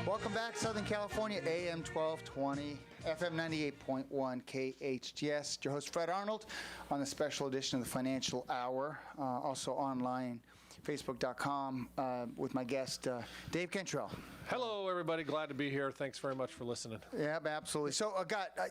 Welcome back, Southern California, AM 1220, FM 98.1, KHTS. Your host, Fred Arnold, on the special edition of the Financial Hour. Also online, facebook.com, with my guest, Dave Cantrell. Hello, everybody. Glad to be here. Thanks very much for listening. Yeah, absolutely. So,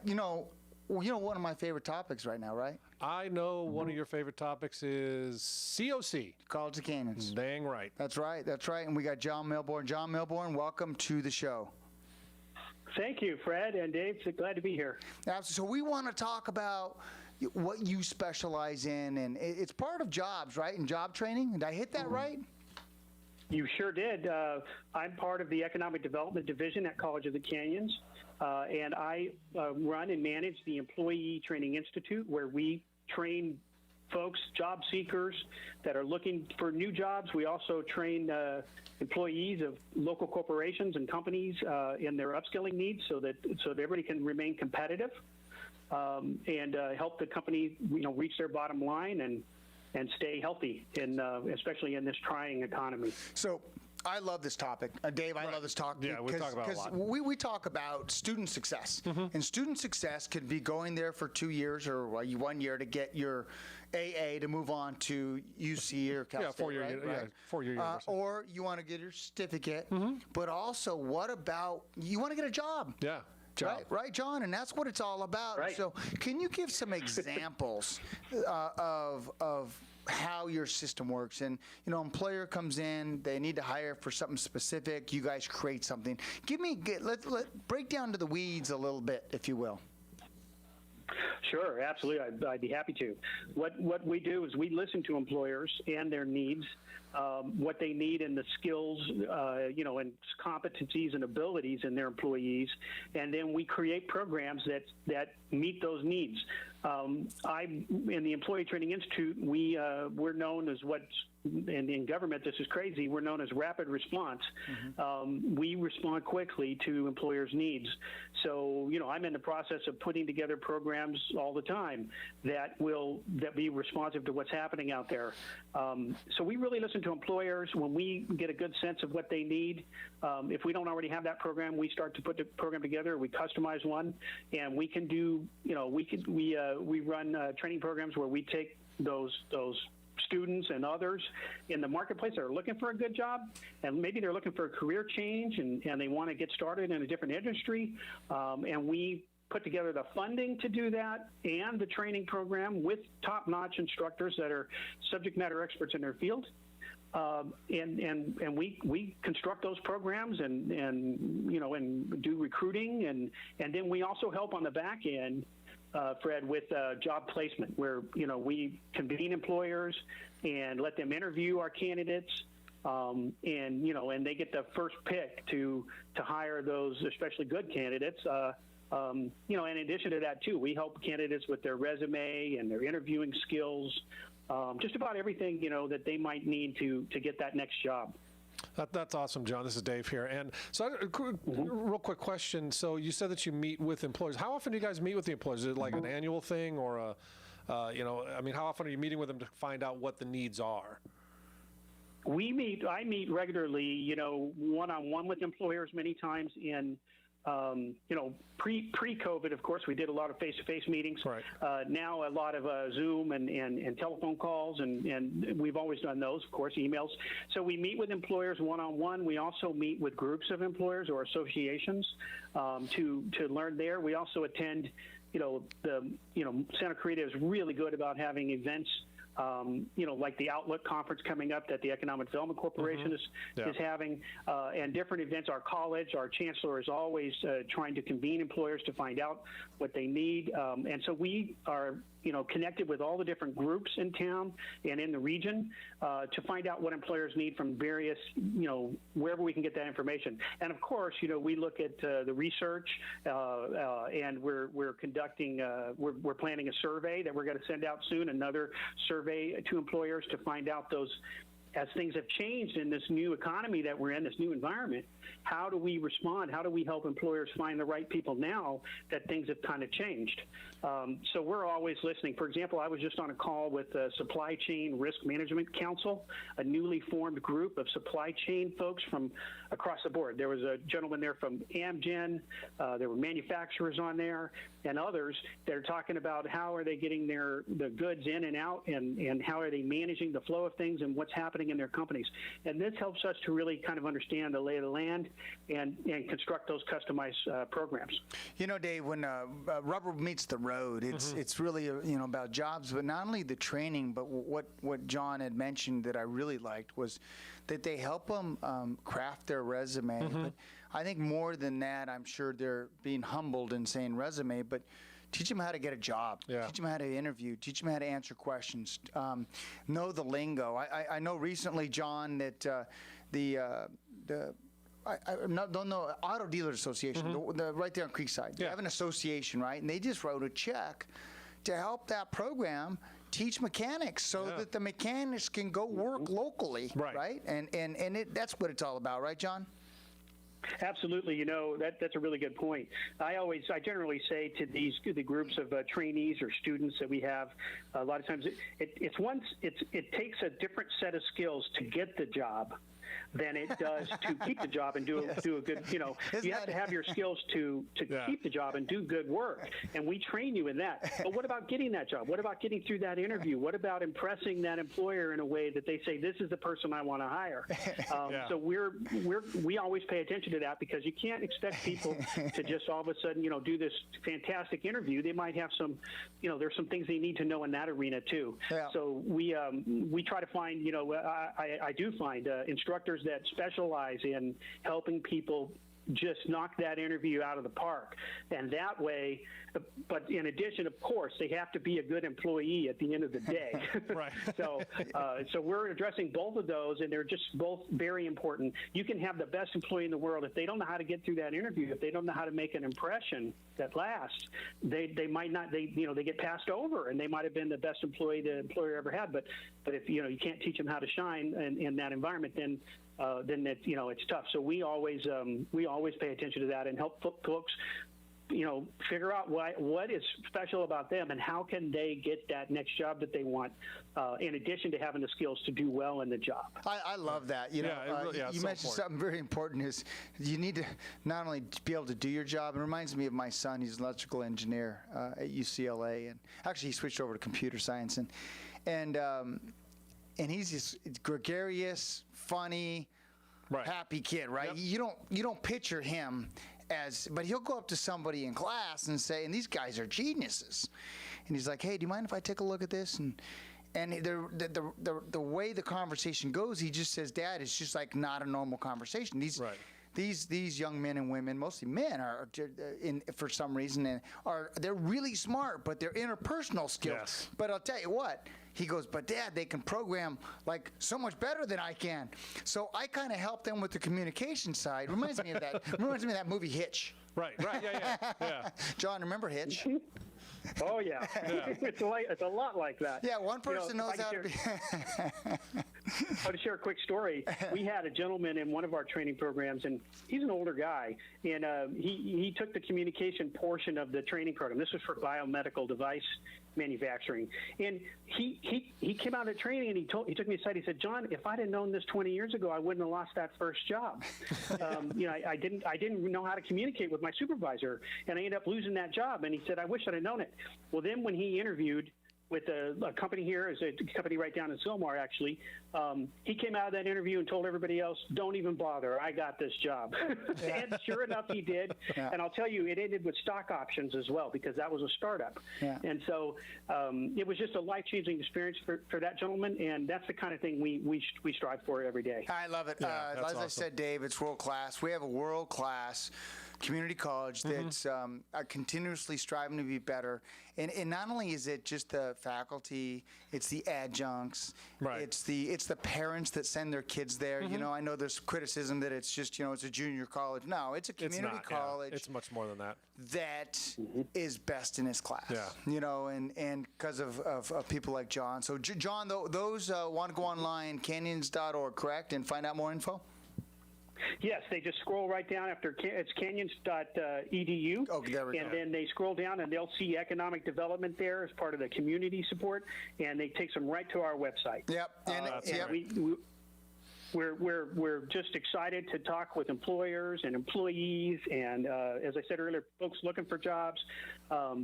you know one of my favorite topics right now, right? I know one of your favorite topics is COC. College of Canyons. Dang right. That's right. And we got John Milburn. John Milburn, welcome to the show. Thank you, Fred and Dave. So glad to be here. So we want to talk about what you specialize in, and it's part of jobs, right? And job training. Did I hit that right? You sure did. I'm part of the Economic Development Division at College of the Canyons, and I run and manage the Employee Training Institute, where we train folks, job seekers that are looking for new jobs. We also train employees of local corporations and companies in their upskilling needs, so that everybody can remain competitive and help the company, reach their bottom line and stay healthy, especially in this trying economy. So I love this topic. Dave, I love this topic. Yeah, we talk about it a lot. We talk about student success. Mm-hmm. And student success could be going there for 2 years or 1 year to get your AA to move on to UC or Cal State, 4 year, right? Yeah, 4 year university. Or you want to get your certificate. Mm-hmm. But also, what about you want to get a job? Yeah. Job. Right, John, and that's what it's all about. Right. So, can you give some examples of how your system works? And employer comes in, they need to hire for something specific. You guys create something. Let break down to the weeds a little bit, if you will. Sure, absolutely. I'd be happy to. What we do is we listen to employers and their needs, what they need in the skills, and competencies and abilities in their employees, and then we create programs that meet those needs. In the Employee Training Institute, we're known as and in government, this is crazy, we're known as rapid response. Mm-hmm. We respond quickly to employers' needs. So, I'm in the process of putting together programs all the time that be responsive to what's happening out there. So we really listen to employers when we get a good sense of what they need. If we don't already have that program, we start to put the program together. We customize one, and we can do, we run training programs where we take those students and others in the marketplace that are looking for a good job, and maybe they're looking for a career change and they want to get started in a different industry, and we put together the funding to do that and the training program with top-notch instructors that are subject matter experts in their field. And we construct those programs and do recruiting, and then we also help on the back end, Fred, with job placement, where we convene employers and let them interview our candidates, and they get the first pick to hire those especially good candidates. In addition to that too, we help candidates with their resume and their interviewing skills, just about everything that they might need to get that next job. That's awesome, John. This is Dave here. And so, real quick question. So you said that you meet with employers. How often do you guys meet with the employers? Is it like an annual thing, or how often are you meeting with them to find out what the needs are? I meet regularly, one-on-one with employers many times in pre-COVID, of course, we did a lot of face-to-face meetings. Right. Now a lot of Zoom and telephone calls, and we've always done those, of course, emails. So we meet with employers one-on-one. We also meet with groups of employers or associations to learn there. We also attend, Santa Clarita is really good about having events, like the Outlook conference coming up that the Economic Development Corporation is having, and different events. Our college, our chancellor is always trying to convene employers to find out what they need. And so we are, connected with all the different groups in town and in the region to find out what employers need from various, wherever we can get that information. And of course, we look at the research, and we're conducting, we're planning a survey that we're going to send out soon, another survey to employers to find out those as things have changed in this new economy that we're in, this new environment, how do we respond? How do we help employers find the right people now that things have kind of changed? So we're always listening. For example, I was just on a call with the Supply Chain Risk Management Council, a newly formed group of supply chain folks from across the board. There was a gentleman there from Amgen. There were manufacturers on there and others that are talking about how are they getting the goods in and out, and how are they managing the flow of things and what's happening in their companies. And this helps us to really kind of understand the lay of the land and construct those customized programs. You know, Dave, when rubber meets the road, it's really about jobs, but not only the training, but what John had mentioned that I really liked was that they help them craft their resume. But I think more than that, I'm sure they're being humbled in saying resume, but teach them how to get a job. Yeah. Teach them how to interview. Teach them how to answer questions. Know the lingo. I know recently, John, that don't know, Auto Dealers Association, right there on Creekside. They have an association, right? And they just wrote a check to help that program teach mechanics so that the mechanics can go work locally, right? And that's what it's all about, right, John? Absolutely. That's a really good point. I generally say to the groups of trainees or students that we have, a lot of times it takes a different set of skills to get the job than it does to keep the job and do a good, you have to have your skills to keep the job and do good work. And we train you in that. But what about getting that job? What about getting through that interview? What about impressing that employer in a way that they say, this is the person I want to hire? So we always pay attention to that, because you can't expect people to just all of a sudden, do this fantastic interview. They might have some, there's some things they need to know in that arena too. Yeah. So we try to find, I do find instructors that specialize in helping people just knock that interview out of the park. And that way, but in addition, of course, they have to be a good employee at the end of the day. Right. So we're addressing both of those, and they're just both very important. You can have the best employee in the world. If they don't know how to get through that interview, if they don't know how to make an impression that lasts, they might not, they get passed over, and they might have been the best employee the employer ever had. But if, you can't teach them how to shine in that environment, then it's tough. So we always pay attention to that and help folks, figure out what is special about them and how can they get that next job that they want, in addition to having the skills to do well in the job. I love that. You mentioned something very important is you need to not only be able to do your job. It reminds me of my son. He's an electrical engineer at UCLA, and actually he switched over to computer science, and he's just gregarious, funny, happy kid, right? Yep. You don't picture him but he'll go up to somebody in class and say, and these guys are geniuses, and he's like, hey, do you mind if I take a look at this? And the way the conversation goes, he just says, Dad, it's just like not a normal conversation. These young men and women, mostly men, are for some reason they're really smart, but their interpersonal skills. Yes. But I'll tell you what. He goes, but Dad, they can program like so much better than I can. So I kind of help them with the communication side. Reminds me of that movie Hitch. Right. Yeah. John, remember Hitch? Oh yeah. It's a lot like that. Yeah, one person knows how to be. I want to share a quick story. We had a gentleman in one of our training programs, and he's an older guy, and he took the communication portion of the training program. This was for biomedical device manufacturing, and he came out of training and he took me aside. He said, John, if I'd have known this 20 years ago, I wouldn't have lost that first job. I didn't know how to communicate with my supervisor, and I ended up losing that job. And he said, I wish I'd have known it. Well, then when he interviewed with a company here, is a company right down in Sylmar, actually. He came out of that interview and told everybody else, don't even bother, I got this job. And sure enough, he did. Yeah. And I'll tell you, it ended with stock options as well, because that was a startup. Yeah. And so it was just a life-changing experience for that gentleman, and that's the kind of thing we strive for every day. I love it. As awesome. I said, Dave, it's world-class. We have a world-class community college that's continuously striving to be better. And not only is it just the faculty, it's the adjuncts, Right. it's the parents that send their kids there. You know, I know there's criticism that it's just, it's a junior college. No, it's a It's community not, yeah. college It's much more than that. that is best in its class. Yeah. And because of people like John. So, John, those want to go online, canyons.org, correct, and find out more info? Yes, they just scroll right down after it's canyons.edu. Oh, there we go. And then they scroll down and they'll see economic development there as part of the community support, and they takes them right to our website. Yep. And we're just excited to talk with employers and employees, and as I said earlier, folks looking for jobs.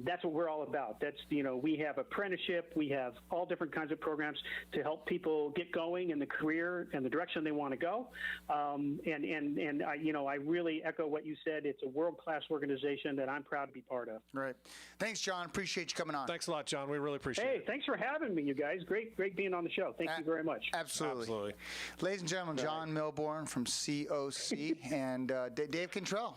That's what we're all about. That's we have apprenticeship, we have all different kinds of programs to help people get going in the career and the direction they want to go. And I really echo what you said. It's a world-class organization that I'm proud to be part of. Right. Thanks, John. Appreciate you coming on. Thanks a lot, John. We really appreciate Hey, it. thanks for having me, you guys. Great being on the show. Thank you very much. Absolutely. Absolutely. Ladies and gentlemen, John Milburn from COC and Dave Cantrell,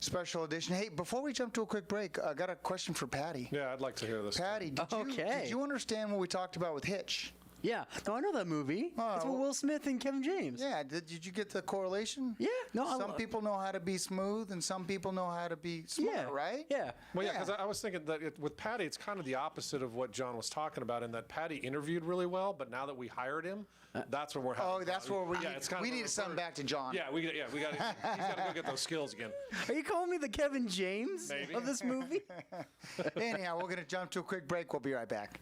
special edition. Hey, before we jump to a quick break, I got a question for Patty. Yeah, I'd like to hear this. Patty, did you understand what we talked about with Hitch? Yeah, no, I know that movie. It's with Will Smith and Kevin James. Yeah, did you get the correlation? Yeah, no. Some people know how to be smooth, and some people know how to be smart, right? Yeah. Well, yeah, because I was thinking that with Patty, it's kind of the opposite of what John was talking about, in that Patty interviewed really well, but now that we hired him, that's when we're having. Oh, that's where we need to send reverse. back to John. Yeah, we got. He's got to go get those skills again. Are you calling me the Kevin James Maybe. of this movie? Anyhow, we're going to jump to a quick break. We'll be right back.